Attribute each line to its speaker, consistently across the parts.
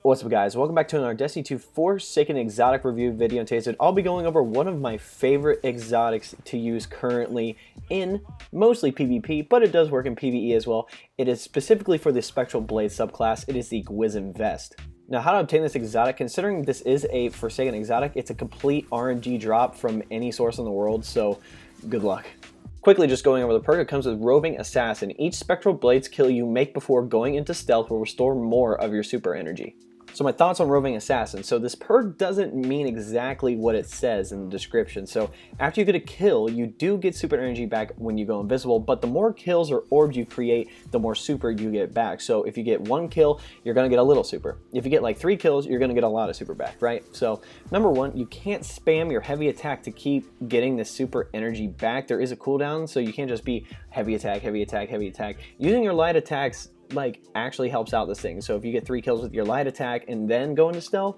Speaker 1: What's up guys, welcome back to another Destiny 2 Forsaken exotic review video. And today I'll be going over one of my favorite exotics to use currently in mostly PvP, but it does work in PvE as well. It is specifically for the Spectral Blades subclass. It is the Gwisin Vest. Now, how to obtain this exotic, considering this is a Forsaken exotic, it's a complete RNG drop from any source in the world, so good luck. Quickly just going over the perk, it comes with Roving Assassin. Each Spectral Blades kill you make before going into stealth will restore more of your super energy. So my thoughts on Roving Assassin. So this perk doesn't mean exactly what it says in the description. So after you get a kill, you do get super energy back when you go invisible, but the more kills or orbs you create, the more super you get back. So if you get one kill, you're gonna get a little super. If you get like 3 kills, you're gonna get a lot of super back, right? So number one, you can't spam your heavy attack to keep getting the super energy back. There is a cooldown, so you can't just be heavy attack, heavy attack, heavy attack. Using your light attacks actually helps out this thing. So if you get 3 kills with your light attack and then go into stealth,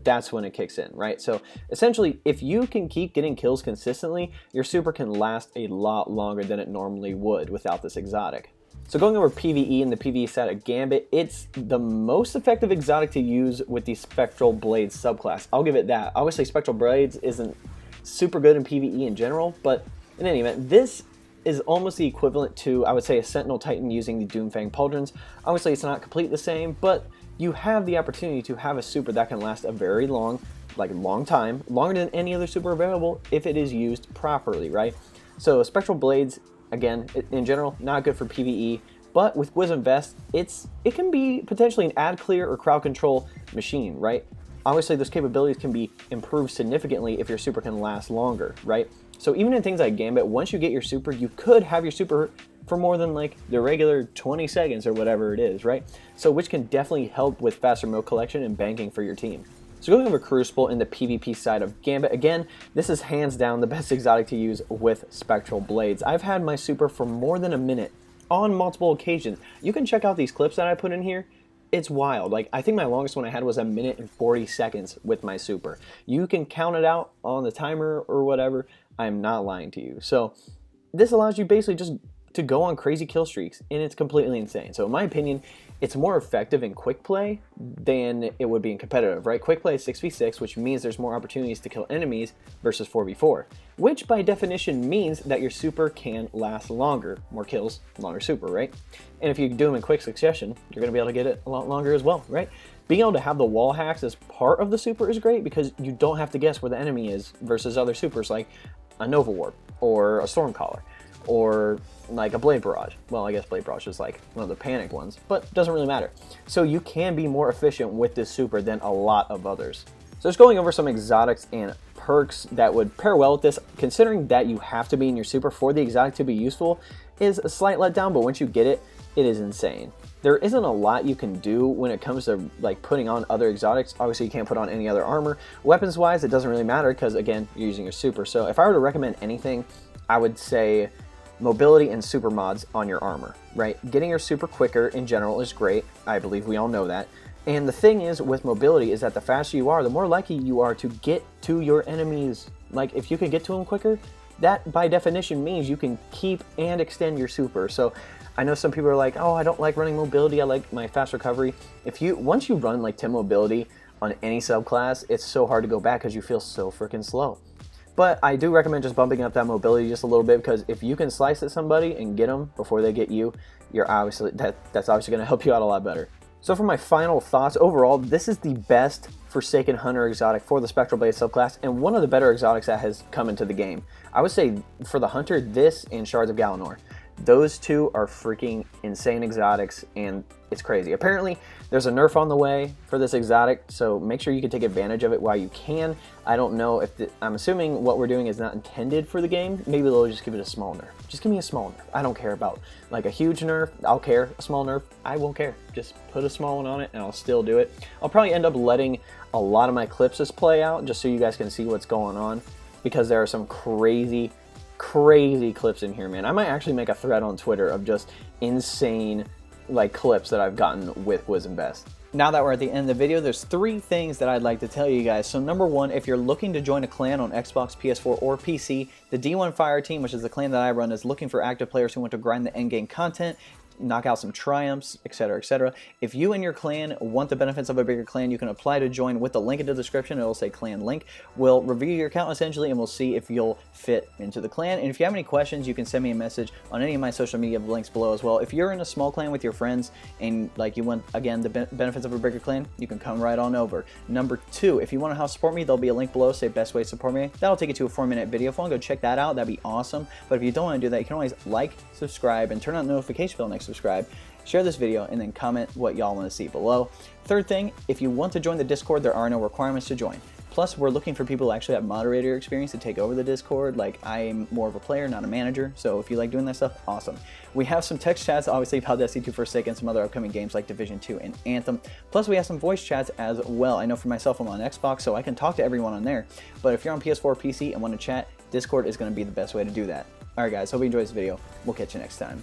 Speaker 1: that's when it kicks in, right? So essentially, if you can keep getting kills consistently, your super can last a lot longer than it normally would without this exotic. So going over PvE and the PvE side of Gambit, it's the most effective exotic to use with the Spectral Blades subclass. I'll give it that. Obviously, Spectral Blades isn't super good in PvE in general, but in any event, this is almost the equivalent to, I would say, a Sentinel Titan using the Doomfang Pauldrons. Obviously, it's not completely the same, but you have the opportunity to have a super that can last a very long time, longer than any other super available if it is used properly, right? So Spectral Blades, again, in general, not good for PvE, but with Gwisin Vest, it can be potentially an ad clear or crowd control machine, right? Obviously, those capabilities can be improved significantly if your super can last longer, right? So even in things like Gambit, once you get your super, you could have your super for more than like the regular 20 seconds or whatever it is, right? So which can definitely help with faster milk collection and banking for your team. So going over Crucible in the PvP side of Gambit, again, this is hands down the best exotic to use with Spectral Blades. I've had my super for more than a minute on multiple occasions. You can check out these clips that I put in here. It's wild. Like, I think my longest one I had was 1 minute and 40 seconds with my super. You can count it out on the timer or whatever. I'm not lying to you. So this allows you basically just to go on crazy kill streaks, and it's completely insane. So in my opinion, it's more effective in quick play than it would be in competitive, right? Quick play is 6v6, which means there's more opportunities to kill enemies versus 4v4, which by definition means that your super can last longer. More kills, longer super, right? And if you do them in quick succession, you're gonna be able to get it a lot longer as well, right? Being able to have the wall hacks as part of the super is great because you don't have to guess where the enemy is versus other supers like a Nova Warp or a Stormcaller or like a Blade Barrage. Well, I guess Blade Barrage is like one of the panicked ones, but it doesn't really matter. So you can be more efficient with this super than a lot of others. So just going over some exotics and perks that would pair well with this, considering that you have to be in your super for the exotic to be useful, is a slight letdown, but once you get it, it is insane. There isn't a lot you can do when it comes to like putting on other exotics. Obviously, you can't put on any other armor. Weapons-wise, it doesn't really matter because, again, you're using your super. So if I were to recommend anything, I would say mobility and super mods on your armor, right? Getting your super quicker in general is great. I believe we all know that. And the thing is with mobility is that the faster you are, the more likely you are to get to your enemies. Like, if you can get to them quicker, that by definition means you can keep and extend your super. So I know some people are like, oh, I don't like running mobility, I like my fast recovery. Once you run like 10 mobility on any subclass, it's so hard to go back because you feel so freaking slow. But I do recommend just bumping up that mobility just a little bit, because if you can slice at somebody and get them before they get you, that's obviously going to help you out a lot better. So for my final thoughts, overall, this is the best Forsaken Hunter exotic for the Spectral Blades subclass, and one of the better exotics that has come into the game. I would say for the Hunter, this and Shards of Galanor. Those two are freaking insane exotics, and it's crazy. Apparently, there's a nerf on the way for this exotic, so make sure you can take advantage of it while you can. I don't know if I'm assuming what we're doing is not intended for the game. Maybe they'll just give it a small nerf. Just give me a small nerf. I don't care about like a huge nerf. I'll care. A small nerf, I won't care. Just put a small one on it and I'll still do it. I'll probably end up letting a lot of my clips just play out just so you guys can see what's going on, because there are some crazy clips in here, man. I might actually make a thread on Twitter of just insane like clips that I've gotten with Gwisin Vest. Now that we're at the end of the video, there's 3 things that I'd like to tell you guys. So number 1, if you're looking to join a clan on Xbox, PS4, or PC, the D1 Fire Team, which is the clan that I run, is looking for active players who want to grind the endgame content. knock out some triumphs, etc., etc. If you and your clan want the benefits of a bigger clan, you can apply to join with the link in the description. It'll say clan link. We'll review your account essentially, and we'll see if you'll fit into the clan. And if you have any questions, you can send me a message on any of my social media links below as well. If you're in a small clan with your friends and like you want, again, the benefits of a bigger clan, you can come right on over. Number 2, if you want to help support me, there'll be a link below, say best way to support me. That'll take you to a 4-minute video. If you want to go check that out, that'd be awesome. But if you don't want to do that, you can always like, subscribe, and turn on the notification bell next to subscribe. Share this video, and then comment what y'all want to see below. Third thing, if you want to join the Discord, there are no requirements to join. Plus, we're looking for people who actually have moderator experience to take over the Discord. Like, I'm more of a player, not a manager, so if you like doing that stuff, awesome. We have some text chats, obviously, about Destiny 2 First Take and some other upcoming games like Division 2 and Anthem. Plus, we have some voice chats as well. I know for myself, I'm on Xbox, so I can talk to everyone on there. But if you're on PS4 or PC and want to chat, Discord is going to be the best way to do that. Alright guys, hope you enjoyed this video. We'll catch you next time.